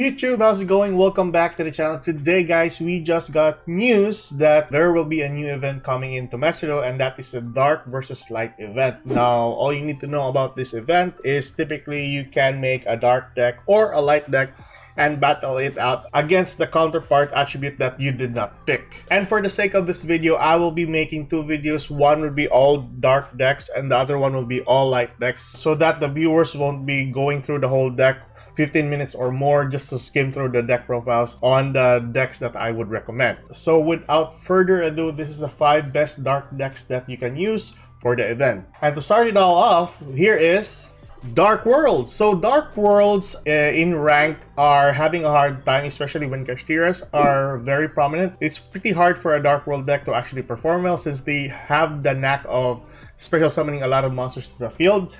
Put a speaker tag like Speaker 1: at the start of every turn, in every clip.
Speaker 1: YouTube, how's it going? Welcome back to the channel. Today, guys, we just got news that there will be a new event coming into Master Duel, and that is a Dark versus Light event. Now, all you need to know about this event is typically you can make a Dark deck or a Light deck and battle it out against the counterpart attribute that you did not pick. And for the sake of this video, I will be making two videos. One will be all Dark decks and the other one will be all Light decks, so that the viewers won't be going through the whole deck 15 minutes or more just to skim through the deck profiles on the decks that I would recommend. So without further ado, this is the 5 best Dark decks that you can use for the event. And to start it all off, here is Dark Worlds. So Dark Worlds in rank are having a hard time, especially when Kashtira's are very prominent. It's pretty hard for a Dark World deck to actually perform well since they have the knack of special summoning a lot of monsters to the field.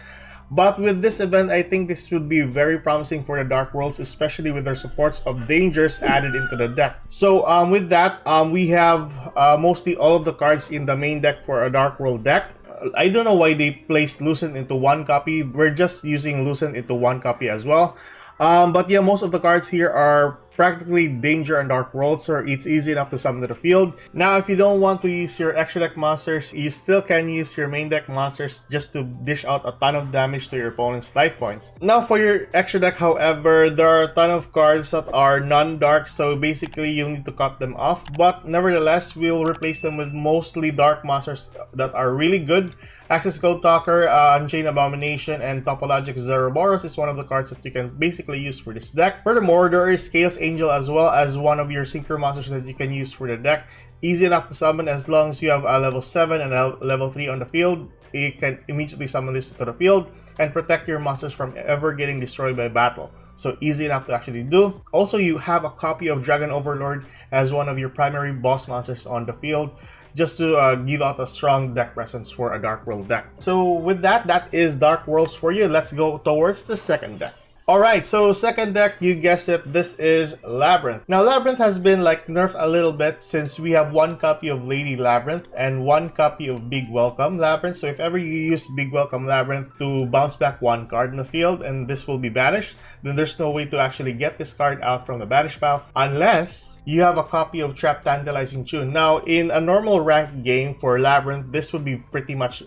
Speaker 1: But with this event, I think this would be very promising for the Dark Worlds, especially with their supports of dangers added into the deck. So with that, we have mostly all of the cards in the main deck for a Dark World deck. I don't know why they placed Lucent into one copy. We're just using Lucent into one copy as well. But yeah, most of the cards here are practically danger and Dark Worlds, so it's easy enough to summon to the field. Now, if you don't want to use your extra deck monsters, you still can use your main deck monsters just to dish out a ton of damage to your opponent's life points. Now, for your extra deck, however, there are a ton of cards that are non-dark, so basically you'll need to cut them off. But nevertheless, we'll replace them with mostly dark monsters that are really good. Access Gold Talker, Unchained Abomination, and Topologic Zeroboros is one of the cards that you can basically use for this deck. Furthermore, there is Chaos Angel as well as one of your synchro monsters that you can use for the deck. Easy enough to summon as long as you have a level 7 and a level 3 on the field. You can immediately summon this to the field and protect your monsters from ever getting destroyed by battle. So easy enough to actually do. Also, you have a copy of Dragon Overlord as one of your primary boss monsters on the field, just to give out a strong deck presence for a Dark World deck. So with that, that is Dark Worlds for you. Let's go towards the second deck. Alright, so second deck, you guessed it, this is Labyrinth. Now, Labyrinth has been like nerfed a little bit since we have one copy of Lady Labyrinth and one copy of Big Welcome Labyrinth. So if ever you use Big Welcome Labyrinth to bounce back one card in the field and this will be banished, then there's no way to actually get this card out from the banish pile unless you have a copy of Trap Tantalizing Tune. Now, in a normal ranked game for Labyrinth, this would be pretty much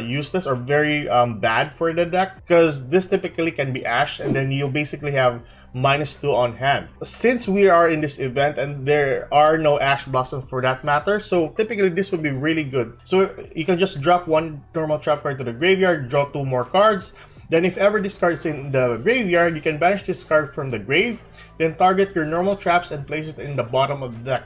Speaker 1: useless or very bad for the deck, because this typically can be Ash and then you'll basically have -2 on hand. Since we are in this event and there are no Ash Blossoms for that matter, so typically this would be really good. So you can just drop one normal trap card to the graveyard, draw 2 more cards. Then if ever this card is in the graveyard, you can banish this card from the grave, then target your normal traps and place it in the bottom of the deck.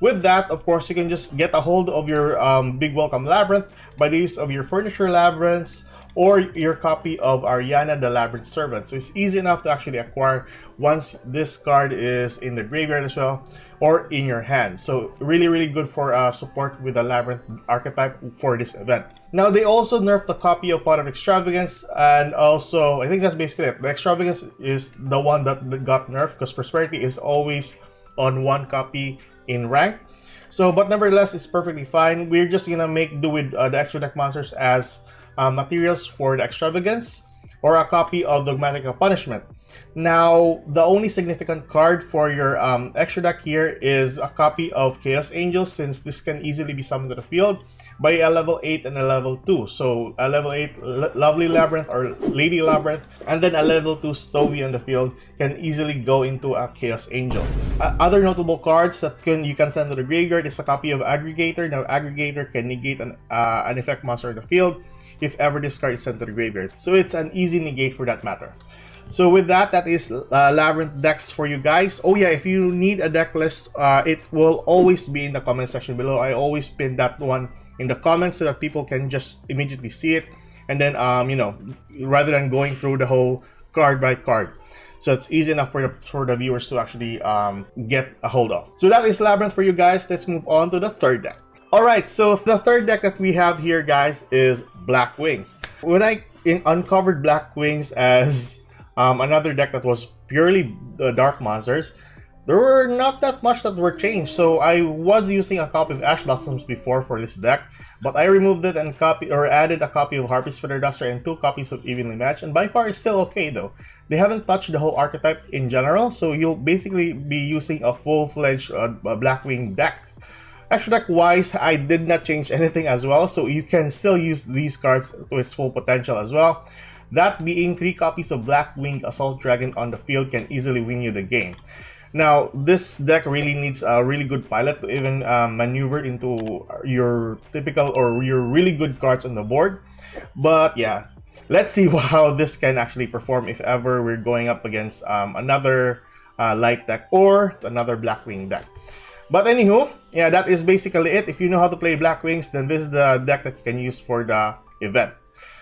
Speaker 1: With that, of course, you can just get a hold of your Big Welcome Labyrinth by the use of your Furniture Labyrinths or your copy of Ariana the Labyrinth Servant. So it's easy enough to actually acquire once this card is in the graveyard as well or in your hand. So really good for support with the Labyrinth archetype for this event. Now, they also nerfed the copy of Pot of Extravagance, and also I think that's basically it. The Extravagance is the one that got nerfed because Prosperity is always on one copy in rank. So, but nevertheless, it's perfectly fine. We're just gonna make do with the extra deck monsters as materials for the Extravagance or a copy of Dogmatic Punishment. Now, the only significant card for your extra deck here is a copy of Chaos Angel, since this can easily be summoned to the field by a level 8 and a level 2. So a level 8 Lovely Labyrinth or Lady Labyrinth, and then a level 2 Stowy on the field can easily go into a Chaos Angel. Other notable cards that you can send to the graveyard is a copy of Aggregator. Now, Aggregator can negate an effect monster in the field if ever this card is sent to the graveyard. So it's an easy negate for that matter. So with that, that is Labyrinth decks for you guys. Oh yeah, if you need a deck list, it will always be in the comment section below. I always pin that one in the comments so that people can just immediately see it, and then you know, rather than going through the whole card by card. So it's easy enough for the viewers to actually get a hold of. So that is Labyrinth for you guys. Let's move on to the third deck. Alright, so the third deck that we have here, guys, is Blackwings. When I uncovered Blackwings as another deck that was purely dark monsters, there were not that much that were changed. So I was using a copy of Ash Blossoms before for this deck, but I removed it and added a copy of Harpy's Feather Duster and 2 copies of Evenly Matched, and by far it's still okay though. They haven't touched the whole archetype in general, so you'll basically be using a full-fledged Blackwing deck. Extra deck wise, I did not change anything as well, so you can still use these cards to its full potential as well. That being 3 copies of Blackwing Assault Dragon on the field can easily win you the game. Now, this deck really needs a really good pilot to even maneuver into your typical or your really good cards on the board. But yeah, let's see how this can actually perform if ever we're going up against another light deck or another Blackwing deck. But anywho, yeah, that is basically it. If you know how to play Blackwings, then this is the deck that you can use for the event.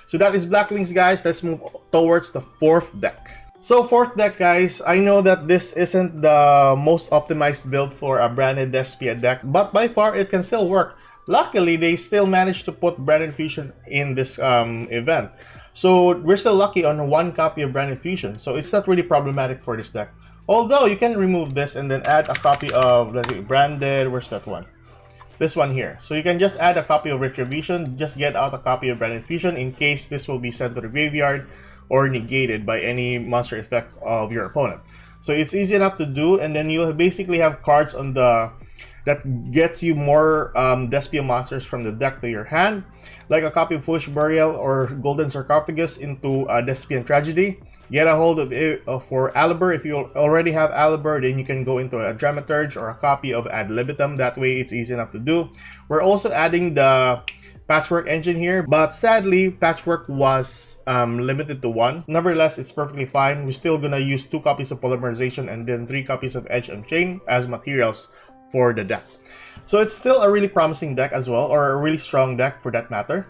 Speaker 1: So that is Blackwings, guys. Let's move towards the 4th deck. So 4th deck, guys, I know that this isn't the most optimized build for a Branded Despia deck, but by far it can still work. Luckily, they still managed to put Branded Fusion in this event. So we're still lucky on 1 copy of Branded Fusion, so it's not really problematic for this deck. Although you can remove this and then add a copy of, let's see, Branded, where's that one? This one here. So you can just add a copy of Retribution, just get out a copy of Branded Fusion in case this will be sent to the graveyard or negated by any monster effect of your opponent. So it's easy enough to do, and then you'll basically have cards on the that gets you more Despia monsters from the deck to your hand, like a copy of Foolish Burial or Golden Sarcophagus into Despian Tragedy. Get a hold of it for Alibur. If you already have Alibur, then you can go into a Dramaturge or a copy of Ad Libitum. That way it's easy enough to do. We're also adding the Patchwork engine here, but sadly Patchwork was limited to 1. Nevertheless, it's perfectly fine. We're still gonna use 2 copies of Polymerization and then 3 copies of Edge and Chain as materials for the deck. So it's still a really promising deck as well, or a really strong deck for that matter.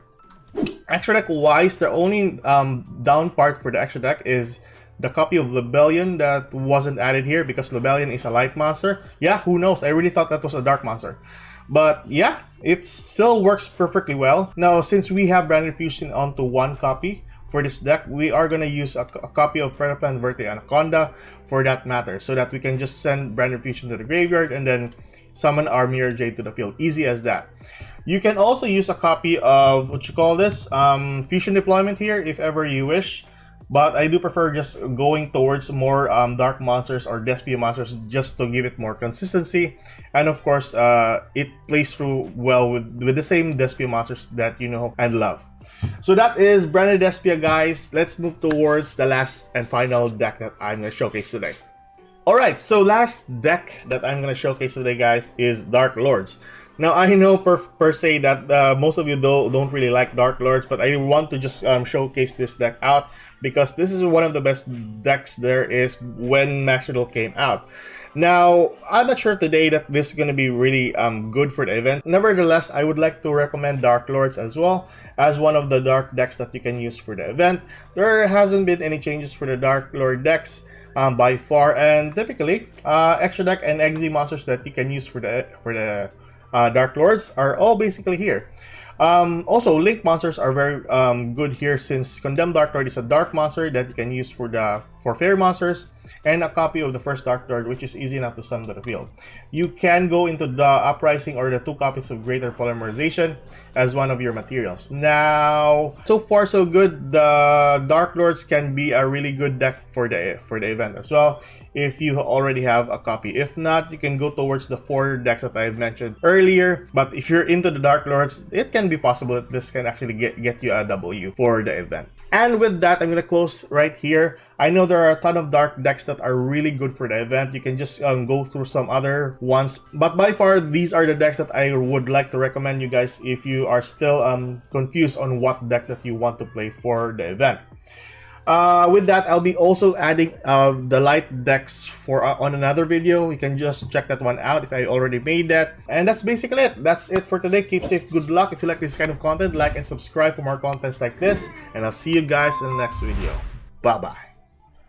Speaker 1: Extra deck wise, the only down part for the extra deck is the copy of Lebellion that wasn't added here because Lebellion is a light monster. Yeah, who knows? I really thought that was a dark monster. But yeah, it still works perfectly well. Now, since we have Branded Fusion onto 1 copy for this deck, we are going to use a copy of Predaplan Verte Anaconda for that matter, so that we can just send Branded Fusion to the graveyard and then summon our Mirror Jade to the field. Easy as that. You can also use a copy of, what you call this, Fusion Deployment here if ever you wish. But I do prefer just going towards more dark monsters or Despia monsters just to give it more consistency. And of course, it plays through well with the same Despia monsters that you know and love. So that is Branded Despia, guys. Let's move towards the last and final deck that I'm going to showcase today. Alright, so last deck that I'm going to showcase today, guys, is Dark Lords. Now, I know per se that most of you don't really like Dark Lords, but I want to just showcase this deck out because this is one of the best decks there is when Master Duel came out. Now, I'm not sure today that this is going to be really good for the event. Nevertheless, I would like to recommend Dark Lords as well as one of the dark decks that you can use for the event. There hasn't been any changes for the Dark Lord decks by far, and typically, extra deck and XZ monsters that you can use for the Dark Lords are all basically here. Also, Link monsters are very good here since Condemned Dark Lord is a dark monster that you can use for fairy monsters, and a copy of the first Dark Lord, which is easy enough to summon to the field. You can go into the Uprising or the 2 copies of Greater Polymerization as one of your materials. Now, so far so good. The Dark Lords can be a really good deck for the event as well if you already have a copy. If not, you can go towards the 4 decks that I've mentioned earlier. But if you're into the Dark Lords, it can be possible that this can actually get you a W for the event. And with that, I'm gonna close right here. I know there are a ton of dark decks that are really good for the event. You can just go through some other ones. But by far, these are the decks that I would like to recommend you guys if you are still confused on what deck that you want to play for the event. With that, I'll be also adding the light decks on another video. You can just check that one out if I already made that. And that's basically it. That's it for today. Keep safe, good luck. If you like this kind of content, like and subscribe for more contents like this. And I'll see you guys in the next video. Bye-bye.